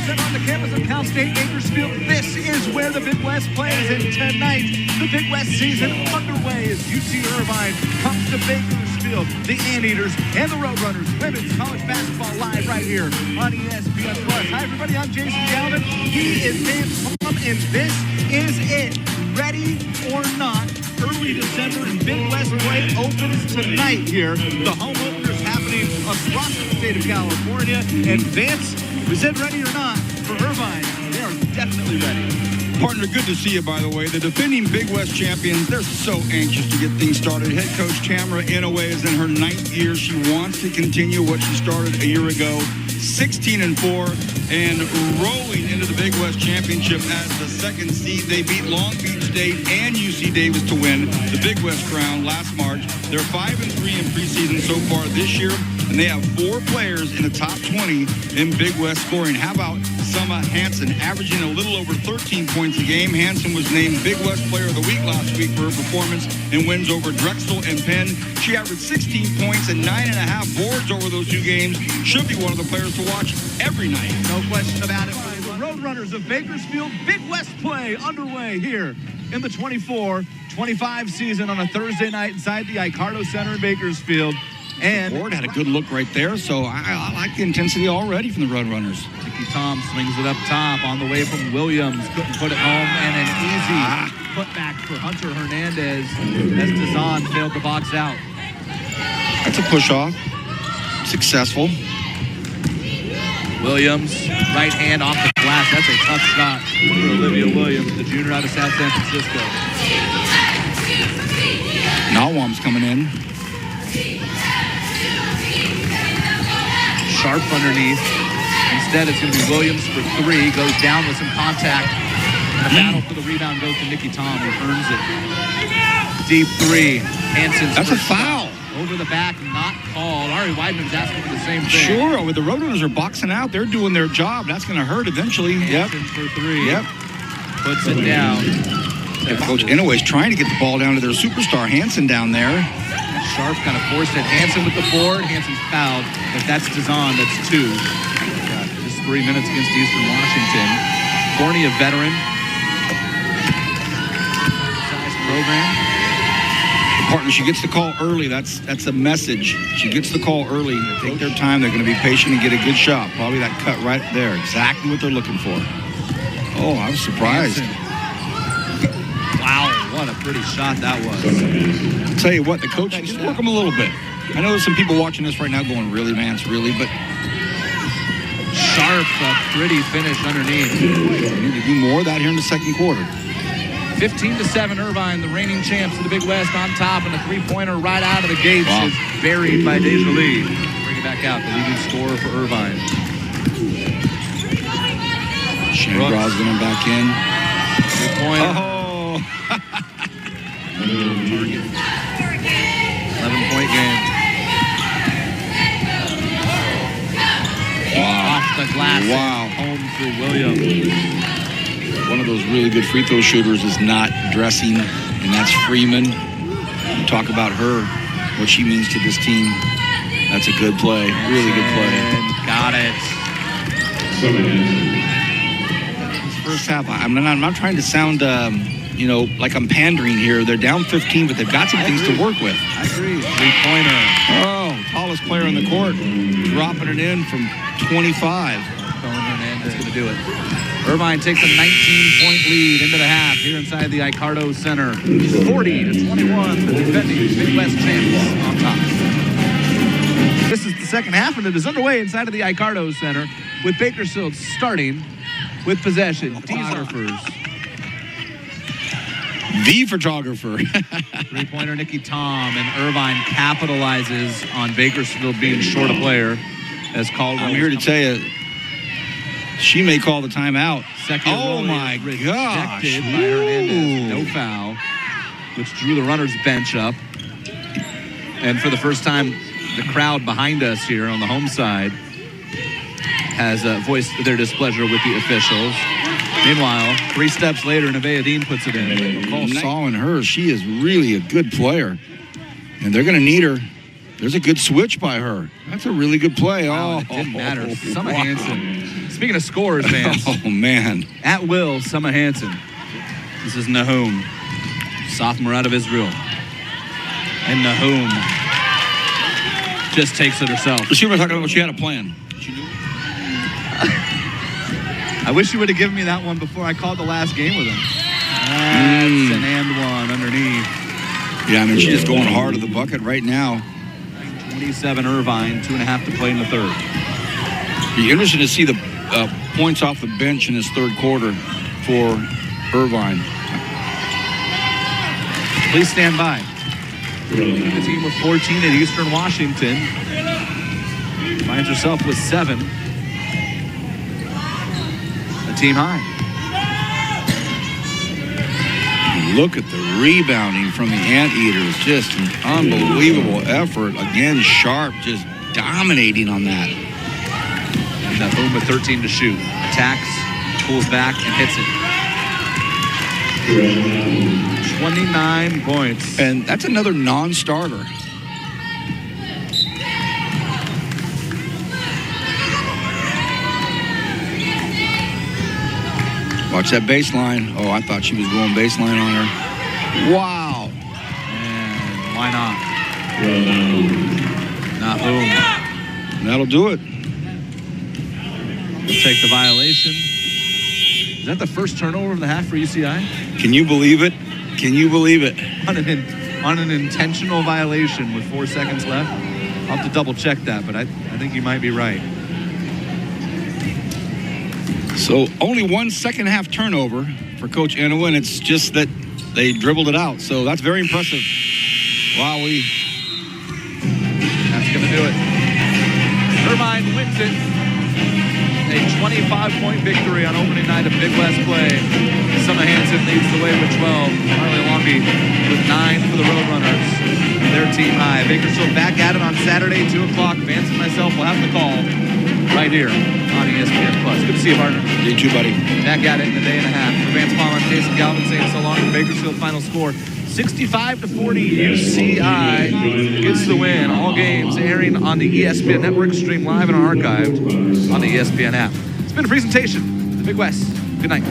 Hanson on the campus of Cal State Bakersfield. This is where the Big West plays, and tonight the Big West season underway as UC Irvine comes to Bakersfield. The Anteaters and the Roadrunners women's college basketball live right here on ESPN+. Hi everybody, I'm Jason Galvin. He is Vance Plum, and this is it. Ready or not, early December and Big West play opens tonight here. The home openers happening across the state of California. And Vance, we said ready or not for Irvine. They are definitely ready. Partner, good to see you, by the way. The defending Big West champions, they're so anxious to get things started. Head coach Tamara Inouye is in her 9th year. She wants to continue what she started a year ago. 16-4 and rolling into the Big West Championship as the 2nd seed. They beat Long Beach State and UC Davis to win the Big West crown last March. They're 5-3 in preseason so far this year, and they have 4 players in the top 20 in Big West scoring. How about Summah Hanson, averaging a little over 13 points a game? Hanson was named Big West Player of the Week last week for her performance in wins over Drexel and Penn. She averaged 16 points and 9.5 boards over those 2 games. Should be one of the players to watch every night. No question about it. The Roadrunners of Bakersfield, Big West play underway here in the 24-25 season on a Thursday night inside the Icardo Center in Bakersfield. And Ward had a good look right there, so I like the intensity already from the Roadrunners. Nikki Tom swings it up top on the way from Williams. Couldn't put it home, and an easy putback for Hunter Hernandez as Dazan failed to box out. That's a push-off. Successful. Williams, right hand off the glass. That's a tough shot for Olivia Williams, the junior out of South San Francisco. Nahum's coming in. Sharp underneath. Instead, it's going to be Williams for 3. Goes down with some contact. And the battle for the rebound goes to Nikki Tom, who earns it. Deep 3. Hanson's That's a foul. over the back, not called. Ari Weidman's asking for the same thing. Sure, with the Roadrunners are boxing out. They're doing their job. That's going to hurt eventually. Hanson for 3. Yep. Puts it down. Coach Inouye's trying to get the ball down to their superstar, Hanson, down there. Sharp kind of forced it. Hanson with the board. Hanson's fouled. If that's Dazan, that's 2. Just 3 minutes against Eastern Washington. Forney, a veteran. Size program. Partner, she gets the call early. That's a message. She gets the call early. They take their time. They're going to be patient and get a good shot. Probably that cut right there. Exactly what they're looking for. Oh, I was surprised. Hanson. Wow, what a pretty shot that was. I'll tell you what, the coach just work them a little bit. I know there's some people watching this right now going, really, Vance, really? But Sharp, a pretty finish underneath. we need to do more of that here in the 2nd quarter. 15-7 Irvine, the reigning champs of the Big West, on top, and a 3-pointer right out of the gates is buried by Deja Lee. Bring it back out, the leading scorer for Irvine. Shane Brosnan back in. 3-pointer. Oh. 11-point game. Wow. Off the glass. Wow. Home for Williams. One of those really good free throw shooters is not dressing, and that's Freeman. You talk about her, what she means to this team. That's a good play. Really good play. Got it. This first half, I'm not trying to sound like I'm pandering here. They're down 15, but they've got some things to work with. I agree. 3-pointer. Oh, tallest player on the court, dropping it in from 25. Hernandez going to do it. Irvine takes a 19-point lead into the half here inside the Icardo Center. 40-21, the defending Big West champs on top. This is the second half, and it is underway inside of the Icardo Center with Bakersfield starting with possession. Photographers. The photographer. 3-pointer Nikki Tom, and Irvine capitalizes on Bakersfield being short a player as Caldwell. I'm here to tell you, she may call the timeout. Second oh my gosh. Rejected by Hernandez. No foul, which drew the runners bench up. And for the first time, the crowd behind us here on the home side has voiced their displeasure with the officials. Meanwhile, 3 steps later, Nevaeh Dean puts it in. McCall saw in her, she is really a good player. And they're going to need her. There's a good switch by her. That's a really good play. Wow, it didn't matter. Summah Hanson Speaking of scores, Vance. Oh, man. At will, Summah Hanson. This is Nahum, sophomore out of Israel. And Nahum just takes it herself. She was talking about she had a plan. I wish you would have given me that one before I called the last game with him. That's an and one underneath. Yeah, I mean, she's just going hard at the bucket right now. 27 Irvine, 2.5 to play in the third. Be interesting to see the points off the bench in this third quarter for Irvine. Please stand by. The team with 14 at Eastern Washington finds herself with 7. A team high. Look at the rebounding from the Anteaters. Just an unbelievable effort. Again, Sharp just dominating on that. Nahum with 13 to shoot. Attacks, pulls back, and hits it. 29 points. And that's another non-starter. Watch that baseline. Oh, I thought she was going baseline on her. Wow. And why not? Nahum. That'll do it. We'll take the violation. Is that the first turnover of the half for UCI? Can you believe it? Can you believe it? On an intentional violation with 4 seconds left. I'll have to double check that, but I think you might be right. So only 1 second half turnover for Coach Anawa, and it's just that they dribbled it out. So that's very impressive. Wow, that's going to do it. Irvine wins it. A 25-point victory on opening night of Big West play. Summah Hanson leads the way with 12. Harley Longby with 9 for the Roadrunners. Their team high. Bakersfield back at it on Saturday, 2 o'clock. Vance and myself will have the call right here on ESPN+. Good to see you, partner. You too, buddy. Back at it in a day and a half. For Vance Palmer, I'm Jason Galvin saying so long. For Bakersfield, final score 65-40. UCI gets the win. All games airing on the ESPN Network, stream live and archived on the ESPN app. It's been a presentation of the Big West. Good night.